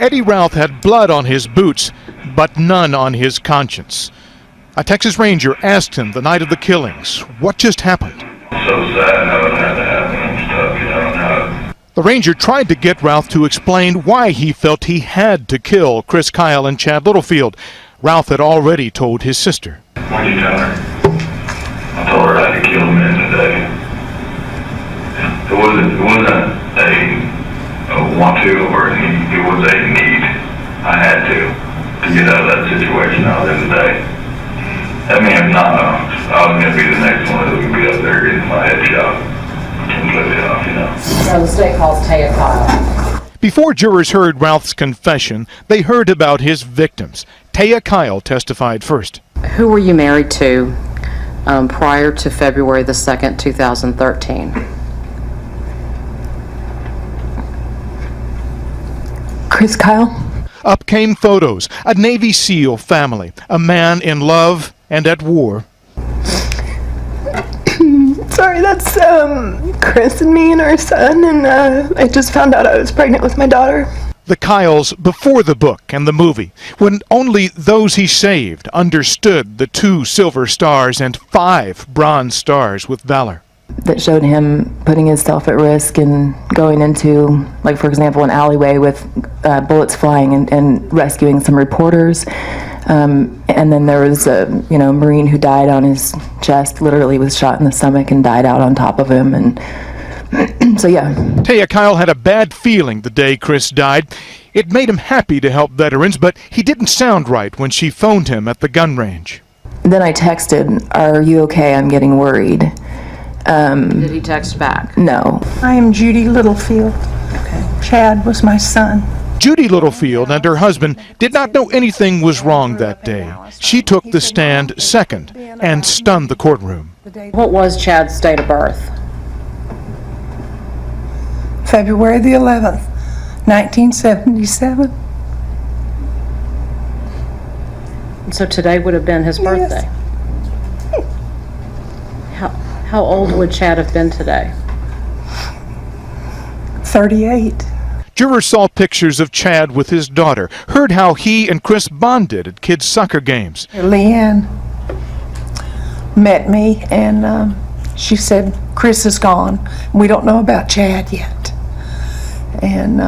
Eddie Routh had blood on his boots, but none on his conscience. A Texas Ranger asked him the night of the killings, what just happened? So sad how it had to happen and stuff, how... The Ranger tried to get Routh to explain why he felt he had to kill Chris Kyle and Chad Littlefield. Routh had already told his sister. What did you tell her? I told her I had to kill the man today. It wasn't a want to or a need. It was a need. I had to get out of that situation I was in today. That man not know. I was going to be the next one that was going to be up there getting my head shot. Completely off, So the state calls Taya Kyle. Before jurors heard Routh's confession, they heard about his victims. Taya Kyle testified first. Who were you married to prior to February the 2nd, 2013? Chris Kyle. Up came photos, a Navy SEAL family, a man in love and at war. Sorry, that's Chris and me and our son, and I just found out I was pregnant with my daughter. The Kyles before the book and the movie, when only those he saved understood the 2 silver stars and 5 bronze stars with valor. That showed him putting himself at risk and going into, like, for example, an alleyway with bullets flying and rescuing some reporters. And then there was a Marine who died on his chest, literally was shot in the stomach and died out on top of him. And so, yeah. Taya Kyle had a bad feeling the day Chris died. It made him happy to help veterans, but he didn't sound right when she phoned him at the gun range. Then I texted, "Are you okay? I'm getting worried." Did he text back? No. I am Judy Littlefield. Okay. Chad was my son. Judy Littlefield and her husband did not know anything was wrong that day. She took the stand second and stunned the courtroom. What was Chad's date of birth? February the 11th, 1977. So today would have been his birthday. How old would Chad have been today? 38. Jurors saw pictures of Chad with his daughter, heard how he and Chris bonded at kids' soccer games. Leanne met me and she said, "Chris is gone. We don't know about Chad yet." And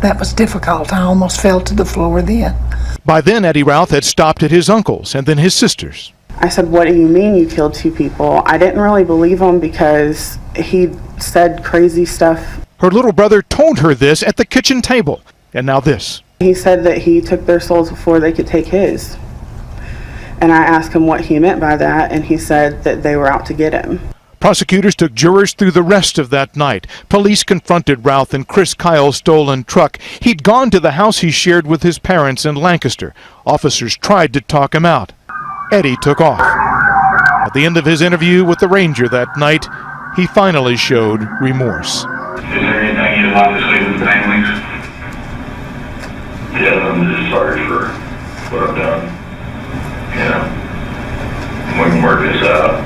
that was difficult. I almost fell to the floor then. By then, Eddie Routh had stopped at his uncle's and then his sister's. I said, "What do you mean you killed 2 people?" I didn't really believe him because he said crazy stuff. Her little brother told her this at the kitchen table. And now this. He said that he took their souls before they could take his. And I asked him what he meant by that, and he said that they were out to get him. Prosecutors took jurors through the rest of that night. Police confronted Routh in Chris Kyle's stolen truck. He'd gone to the house he shared with his parents in Lancaster. Officers tried to talk him out. Eddie took off. At the end of his interview with the Ranger that night, he finally showed remorse. Is there anything you'd like to say to the families? Yeah, I'm just sorry for what I've done. We can work this out.